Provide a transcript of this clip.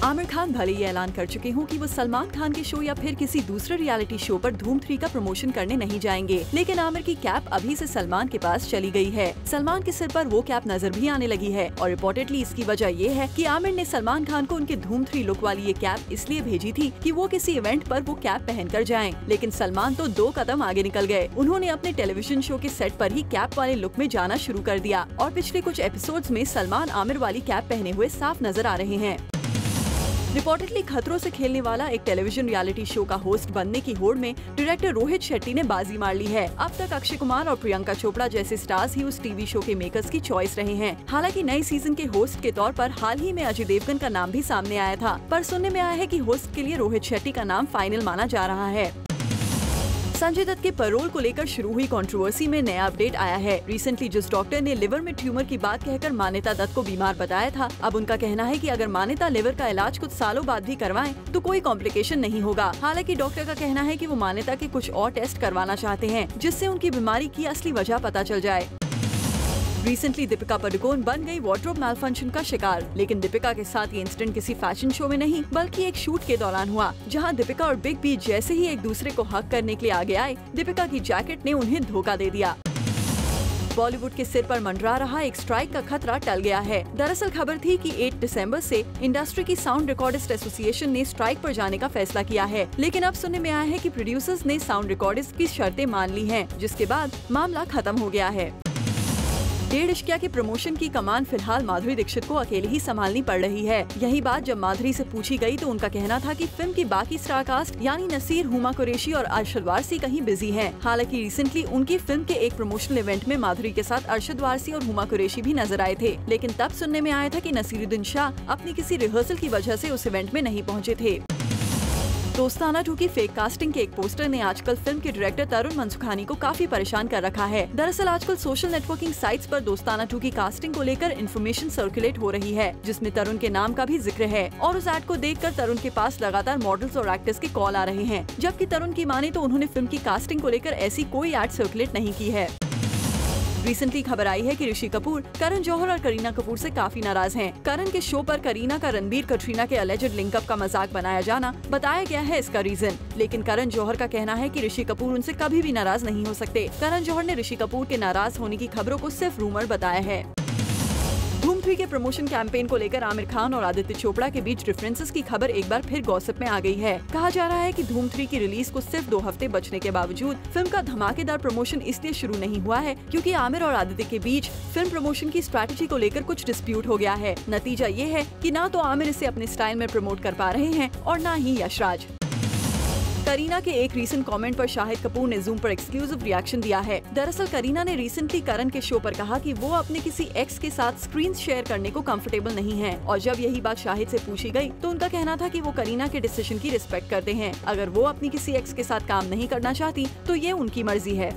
आमिर खान भले ही ऐलान कर चुके हों कि वो सलमान खान के शो या फिर किसी दूसरे रियलिटी शो पर धूम 3 का प्रमोशन करने नहीं जाएंगे, लेकिन आमिर की कैप अभी से सलमान के पास चली गई है। सलमान के सिर पर वो कैप नजर भी आने लगी है और रिपोर्टेडली इसकी वजह ये है कि आमिर ने सलमान खान को उनके धूम 3 लुक वाली ये कैप इसलिए भेजी थी कि वो किसी इवेंट पर वो कैप पहन कर जाएं। लेकिन सलमान तो 2 कदम आगे निकल गए। उन्होंने अपने टेलीविजन शो के सेट पर ही कैप वाले लुक में जाना शुरू कर दिया और पिछले कुछ एपिसोड्स में सलमान आमिर वाली कैप पहने हुए साफ नजर आ रहे हैं। रिपोर्टेडली खतरों से खेलने वाला एक टेलीविजन रियलिटी शो का होस्ट बनने की होड़ में डायरेक्टर रोहित शेट्टी ने बाजी मार ली है। अब तक अक्षय कुमार और प्रियंका चोपड़ा जैसे स्टार्स ही उस टीवी शो के मेकर्स की चॉइस रहे हैं। हालांकि नए सीजन के होस्ट के तौर पर हाल ही में अजय देवगन का नाम भी सामने आया था, पर सुनने में आया है कि होस्ट के लिए रोहित शेट्टी का नाम फाइनल माना जा रहा है। संजय दत्त के पैरोल को लेकर शुरू हुई कंट्रोवर्सी में नया अपडेट आया है। रिसेंटली जिस डॉक्टर ने लिवर में ट्यूमर की बात कहकर मान्यता दत्त को बीमार बताया था, अब उनका कहना है कि अगर मान्यता लिवर का इलाज कुछ सालों बाद भी करवाएं तो कोई कॉम्प्लिकेशन नहीं होगा। हालांकि डॉक्टर का कहना है कि वो मान्यता के कुछ और टेस्ट करवाना चाहते हैं, जिससे उनकी बीमारी की असली वजह पता चल जाए। रिसेंटली दीपिका पादुकोण बन गई वार्डरोब मैलफंक्शन का शिकार, लेकिन दीपिका के साथ ये इंसिडेंट किसी फैशन शो में नहीं बल्कि एक शूट के दौरान हुआ, जहां दीपिका और बिग बी जैसे ही एक दूसरे को हक करने के लिए आगे आए, दीपिका की जैकेट ने उन्हें धोखा दे दिया। बॉलीवुड के सिर पर मंडरा रहा एक स्ट्राइक का खतरा टल गया है। दरअसल खबर थी कि 8 दिसंबर से इंडस्ट्री की साउंड रिकॉर्डिस्ट एसोसिएशन ने स्ट्राइक पर जाने का फैसला किया है, लेकिन अब सुनने में आया है कि प्रोड्यूसर्स ने साउंड रिकॉर्डिस्ट की शर्तें मान ली हैं, जिसके बाद मामला खत्म हो गया है। 1.5 इश्किया के प्रमोशन की कमान फिलहाल माधुरी दीक्षित को अकेले ही संभालनी पड़ रही है। यही बात जब माधुरी से पूछी गई तो उनका कहना था कि फिल्म की बाकी स्टार कास्ट यानी नसीर, हुमा कुरैशी और अरशद वारसी कहीं बिजी हैं। हालांकि रिसेंटली उनकी फिल्म के एक प्रमोशनल इवेंट में माधुरी के साथ अरशद वारसी और हुमा कुरैशी भी नजर आए थे, लेकिन तब सुनने में आया था कि नसीरुद्दीन शाह अपनी किसी रिहर्सल की वजह से उस इवेंट में नहीं पहुँचे थे। दोस्ताना 2 की फेक कास्टिंग के एक पोस्टर ने आजकल फिल्म के डायरेक्टर तरुण मनसुखानी को काफी परेशान कर रखा है। दरअसल आजकल सोशल नेटवर्किंग साइट्स पर दोस्ताना 2 की कास्टिंग को लेकर इन्फॉर्मेशन सर्कुलेट हो रही है, जिसमें तरुण के नाम का भी जिक्र है और उस एड को देखकर तरुण के पास लगातार मॉडल्स और एक्टर्स के कॉल आ रहे हैं। जबकि तरुण की माने तो उन्होंने फिल्म की कास्टिंग को लेकर ऐसी कोई एड सर्कुलेट नहीं की है। रिसेंटली खबर आई है कि ऋषि कपूर करण जौहर और करीना कपूर से काफी नाराज हैं। करण के शो पर करीना का रणबीर कटरीना के अलेजेड लिंकअप का मजाक बनाया जाना बताया गया है इसका रीजन, लेकिन करण जौहर का कहना है कि ऋषि कपूर उनसे कभी भी नाराज नहीं हो सकते। करण जौहर ने ऋषि कपूर के नाराज होने की खबरों को सिर्फ रूमर बताया है। धूम 3 के प्रमोशन कैंपेन को लेकर आमिर खान और आदित्य चोपड़ा के बीच डिफरेंसेस की खबर एक बार फिर गॉसिप में आ गई है। कहा जा रहा है कि धूम 3 की रिलीज को सिर्फ 2 हफ्ते बचने के बावजूद फिल्म का धमाकेदार प्रमोशन इसलिए शुरू नहीं हुआ है क्योंकि आमिर और आदित्य के बीच फिल्म प्रमोशन की स्ट्रैटेजी को लेकर कुछ डिस्प्यूट हो गया है। नतीजा ये है कि ना तो आमिर इसे अपने स्टाइल में प्रमोट कर पा रहे हैं और ना ही यशराज। करीना के एक रीसेंट कमेंट पर शाहिद कपूर ने जूम पर एक्सक्लूसिव रिएक्शन दिया है। दरअसल करीना ने रिसेंटली करण के शो पर कहा कि वो अपने किसी एक्स के साथ स्क्रीन शेयर करने को कंफर्टेबल नहीं है, और जब यही बात शाहिद से पूछी गई तो उनका कहना था कि वो करीना के डिसीजन की रिस्पेक्ट करते हैं। अगर वो अपनी किसी एक्स के साथ काम नहीं करना चाहती तो ये उनकी मर्जी है।